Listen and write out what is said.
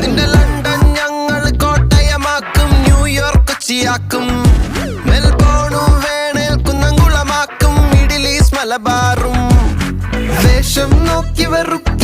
നിന്റെ ലണ്ടൻ ഞങ്ങൾ കോട്ടയമാക്കും, ന്യൂയോർക്ക് കൊച്ചിയാക്കും, മെൽബോണും വേണേൽ കുന്നംകുളമാക്കും, മിഡിൽ ഈസ്റ്റ് മലബാറും. വേഷം നോക്കി വെറുക്കും